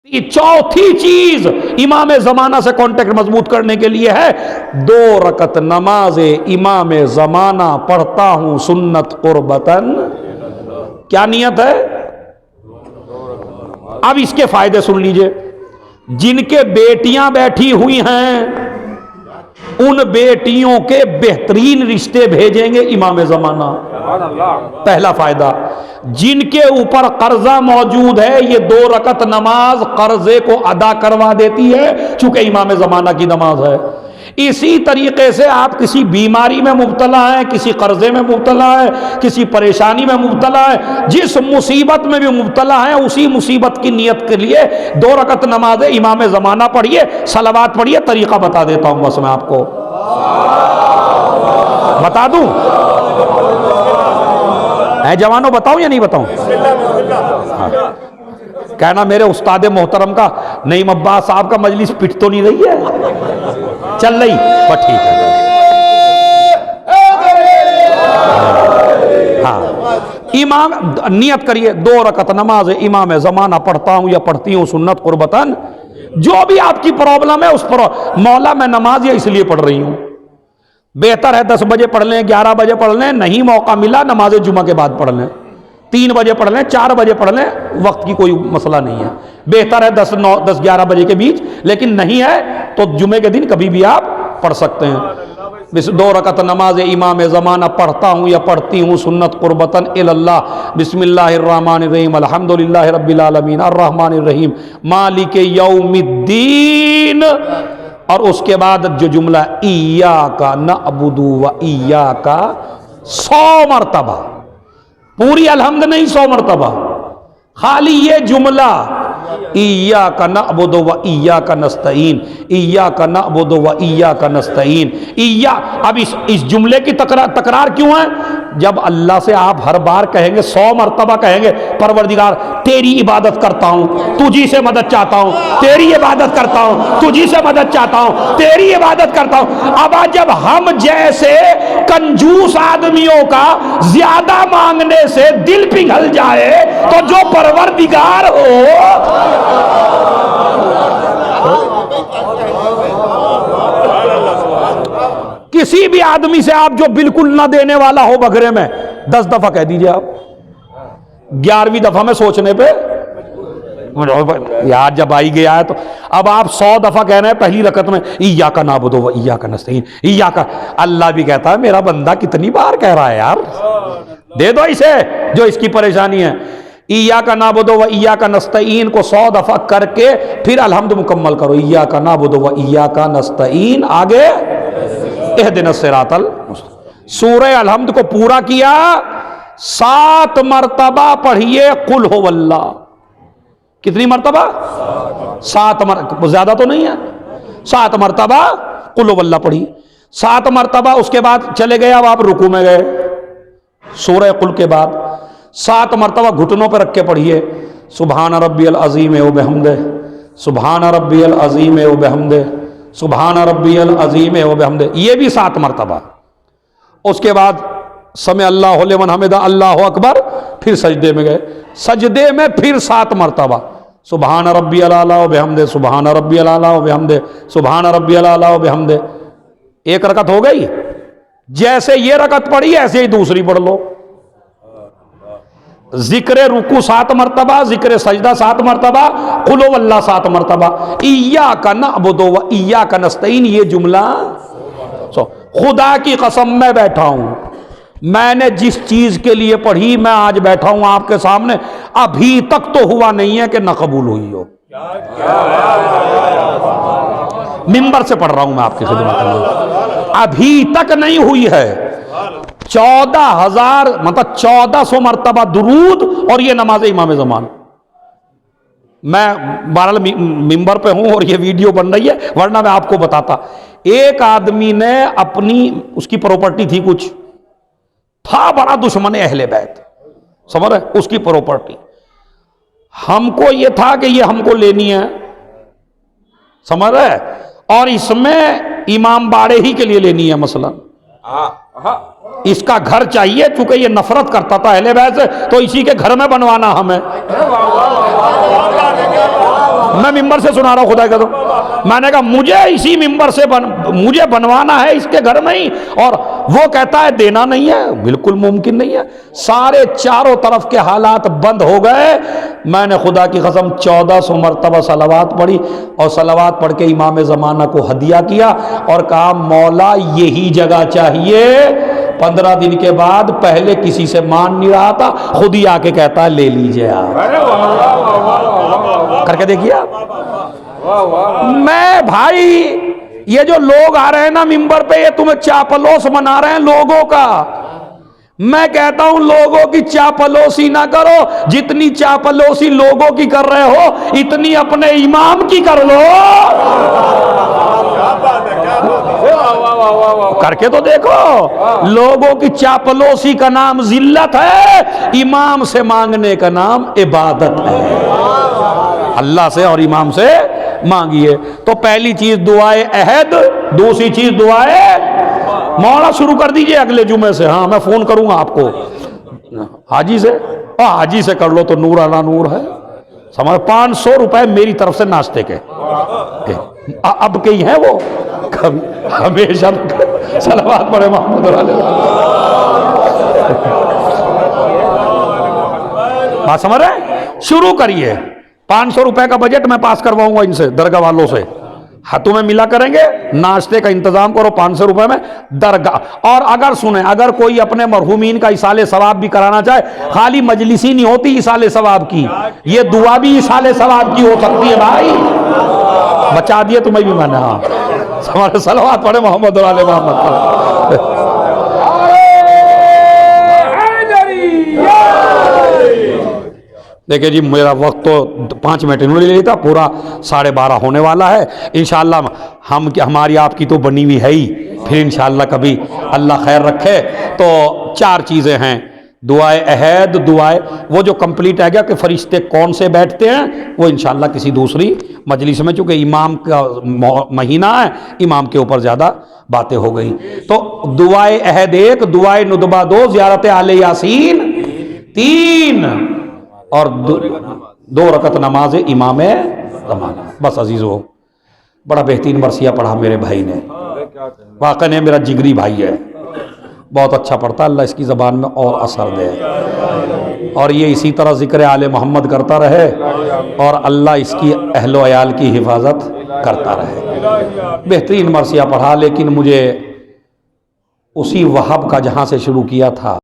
चौथी चीज इमाम जमाना से कांटेक्ट मजबूत करने के लिए है 2 रकत नमाज इमाम जमाना पढ़ता हूं सुन्नत कुर्बतन। क्या नियत है? अब इसके फायदे सुन लीजिए। जिनके बेटियां बैठी हुई हैं उन बेटियों के बेहतरीन रिश्ते भेजेंगे इमाम जमाना। पहला फायदा। जिनके ऊपर कर्जा मौजूद है ये 2 रकत नमाज कर्जे को अदा करवा देती है, चूंकि इमाम जमाना की नमाज है। इसी तरीके से आप किसी बीमारी में मुब्तला है, किसी कर्जे में मुब्तला है, किसी परेशानी में मुब्तला है, जिस मुसीबत में भी मुब्तला है उसी मुसीबत की नियत के लिए 2 रकत नमाज इमाम जमाना पढ़िए, सलावात पढ़िए। तरीका बता देता हूं बस मैं आपको बता दूं। है जवानों, बताऊं या नहीं बताऊं? हाँ। कहना मेरे उस्ताद मोहतरम का नईम अब्बास साहब का मजलिस पिट तो नहीं रही है, चल रही पर ठीक है। हाँ, इमाम नियत करिए 2 रकत नमाज इमाम जमाना पढ़ता हूं या पढ़ती हूं सुन्नत कुर्बतन। जो भी आपकी प्रॉब्लम है उस पर मौला मैं नमाज या इसलिए पढ़ रही हूं। बेहतर है 10 बजे पढ़ लें, 11 बजे पढ़ लें, नहीं मौका मिला नमाज जुमा के बाद पढ़ लें, 3 बजे पढ़ लें, 4 बजे पढ़ लें, वक्त की कोई मसला नहीं है। बेहतर है 10-11 बजे के बीच, लेकिन नहीं है तो जुमे के दिन कभी भी आप पढ़ सकते हैं। 2 रकत नमाज इमाम ज़माना पढ़ता हूँ या पढ़ती हूँ सुन्नत कुर्बतन इल्लाह। बिस्मिल्लाहिर्रहमानिर्रहीम अल्हम्दुलिल्लाहि रब्बिल आलमीन अर्रहमानिर्रहीम मालिके यौमिद्दीन। और उसके बाद जो जुमला इय्याका नअबुदु व इय्याका 100 मरतबा, पूरी अलहम्द नहीं 100 मरतबा, खाली ये जुमला इय्याका नअबुदु व इय्याका नस्तईन, इय्याका नअबुदु व इय्याका नस्तईन। अब इस जुमले की तकरार क्यों है? जब अल्लाह से आप हर बार कहेंगे 100 मरतबा कहेंगे परवरदिगार तेरी इबादत करता हूं, तुझी से मदद चाहता हूं, तेरी इबादत करता हूं, तुझी से मदद चाहता हूं, तेरी इबादत करता हूं। अब जब हम जैसे कंजूस आदमियों का ज्यादा मांगने से दिल पिघल जाए तो जो परवरदिगार हो किसी भी आदमी से आप जो बिल्कुल ना देने वाला हो बगरे में 10 दफा कह दीजिए आप, 11वीं दफा में सोचने पे यार जब आई गया है तो अब आप 100 दफा कह रहे हैं पहली रकत में इय्याका नअबुदु व इय्याका नस्तईन इय्याका। अल्लाह भी कहता है मेरा बंदा कितनी बार कह रहा है यार, दे दो इसे जो इसकी परेशानी है। इय्याका नअबुदु व इय्याका नस्तईन को 100 दफा करके फिर अलहम्द मुकम्मल करो। इय्याका नअबुदु व इय्याका नस्तईन, आगे इहदिनस सिरातल मुस्तकीम। सूरह अलहम्द को पूरा किया, 7 मरतबा पढ़िए कुल हो वल्लाह। कितनी मरतबा? 7 मरतबा, ज्यादा तो नहीं है, 7 मरतबा कुल हो वल्लाह पढ़ी। 7 मरतबा उसके बाद चले गए, अब आप रुकू में गए सूरह कुल के बाद 7 मरतबा घुटनों पर रख के पढ़िए सुभान रब्बियल अज़ीम व बिहम्दे, सुभान रब्बियल अज़ीम व बिहम्दे, सुभान रब्बियल अज़ीम व बिहम्दे, ये भी 7 मरतबा। उसके बाद समय अल्लाहु लिमन हमिदा, अल्लाहु अकबर, फिर सजदे में गए, सजदे में फिर 7 मरतबा सुभान रब्बियल आला व बिहम्दे, सुभान रब्बियल आला व बिहम्दे, सुभान रब्बियल आला व बिहम्दे। एक रकत हो गई। जैसे ये रकत पढ़ी ऐसे ही दूसरी पढ़ लो। जिक्र रुकू 7 मरतबा, जिक्र सजदा 7 मरतबा, कुल हो वल्लाह 7 मरतबा, इय्याका नअबुदु व इय्याका नस्तईन। ये जुमला खुदा की कसम मैं बैठा हूं, मैंने जिस चीज के लिए पढ़ी मैं आज बैठा हूं आपके सामने, अभी तक तो हुआ नहीं है कि न कबूल हुई हो। मिंबर से पढ़ रहा हूं मैं आपकी खिदमत में, अभी तक नहीं हुई है। 14,000 मतलब 1400 मरतबा दुरूद और ये नमाज इमाम ज़मान। मैं बहरहाल मिंबर पे हूं और ये वीडियो बन रही है, वरना मैं आपको बताता। एक आदमी ने अपनी, उसकी प्रॉपर्टी थी, कुछ था, बड़ा दुश्मन अहले बैत, समझ रहे, उसकी प्रॉपर्टी। हमको ये था कि ये हमको लेनी है, समझ रहे, और इसमें इमाम बाड़े ही के लिए लेनी है मसलन। इसका घर चाहिए, चूंकि ये नफरत करता था अहले बैत से, तो इसी के घर में बनवाना हमें। میں ممبر سے سنا رہا ہوں خدا کا تو میں نے کہا مجھے اسی ممبر سے مجھے بنوانا ہے اس کے گھر میں ہی، اور وہ کہتا ہے دینا نہیں ہے، بالکل ممکن نہیں ہے۔ سارے چاروں طرف کے حالات بند ہو گئے، میں نے خدا کی قسم 1400 مرتبہ صلوات پڑھی اور صلوات پڑھ کے امام زمانہ کو ہدیہ کیا اور کہا مولا یہی جگہ چاہیے۔ 15 دن کے بعد پہلے کسی سے مان نہیں رہا تھا، خود ہی آ کے کہتا ہے لے لیجئے آپ، کر کے دیکھیے آپ۔ میں بھائی یہ جو لوگ آ رہے ہیں نا ممبر پہ، یہ تمہیں چاپلوس بنا رہے ہیں لوگوں کا۔ میں کہتا ہوں لوگوں کی چاپلوسی نہ کرو، جتنی چاپلوسی لوگوں کی کر رہے ہو اتنی اپنے امام کی کر لو، کر کے تو دیکھو۔ لوگوں کی چاپلوسی کا نام ذلت ہے، امام سے مانگنے کا نام عبادت ہے۔ اللہ سے اور امام سے مانگیے۔ تو پہلی چیز دعائے عہد، دوسری چیز دعائے مولا شروع کر دیجئے اگلے جمعے سے۔ ہاں میں فون کروں گا آپ کو حاجی سے، حاجی سے کر لو تو نور علی نور ہے۔ سمجھ 500 روپے میری طرف سے ناشتے کے، اب کئی ہیں وہ، کبھی ہمیشہ صلوات پڑھے محمد علیہ۔ بات سمجھ رہے؟ شروع کریے۔ 500 روپے کا بجٹ میں پاس کرواؤں گا ان سے، درگاہ والوں سے، تمہیں ملا کریں گے، ناشتے کا انتظام کرو 500 روپے میں درگاہ۔ اور اگر سنیں، اگر کوئی اپنے مرحومین کا ایصال ثواب بھی کرانا چاہے، خالی مجلسی نہیں ہوتی ایصال ثواب کی، یہ دعا بھی ایصال ثواب کی ہو سکتی ہے بھائی۔ بچا دیے تمہیں بھی میں نے۔ ہاں ہمارے صلوات پڑھے محمد علیہ محمد۔ دیکھیں جی میرا وقت تو 5 منٹ انہوں نے لے لیتا، پورا 12:30 ہونے والا ہے انشاءاللہ۔ ہماری آپ کی تو بنی ہوئی ہے ہی، پھر انشاءاللہ کبھی اللہ خیر رکھے تو 4 چیزیں ہیں، دعائے عہد، دعائے وہ جو کمپلیٹ ہے گیا کہ فرشتے کون سے بیٹھتے ہیں، وہ انشاءاللہ کسی دوسری مجلس میں، چونکہ امام کا مہینہ ہے، امام کے اوپر زیادہ باتیں ہو گئی۔ تو دعائے عہد 1، دعائے ندبہ 2، زیارت آل یاسین 3، اور 2 رکعت نماز امام زمانہ۔ بس عزیزو، بڑا بہترین مرثیہ پڑھا میرے بھائی نے، واقعی میرا جگری بھائی ہے، بہت اچھا پڑھتا، اللہ اس کی زبان میں اور اثر دے، اور یہ اسی طرح ذکر آل محمد کرتا رہے، اور اللہ اس کی اہل و عیال کی حفاظت کرتا رہے۔ بہترین مرثیہ پڑھا، لیکن مجھے اسی وہاب کا جہاں سے شروع کیا تھا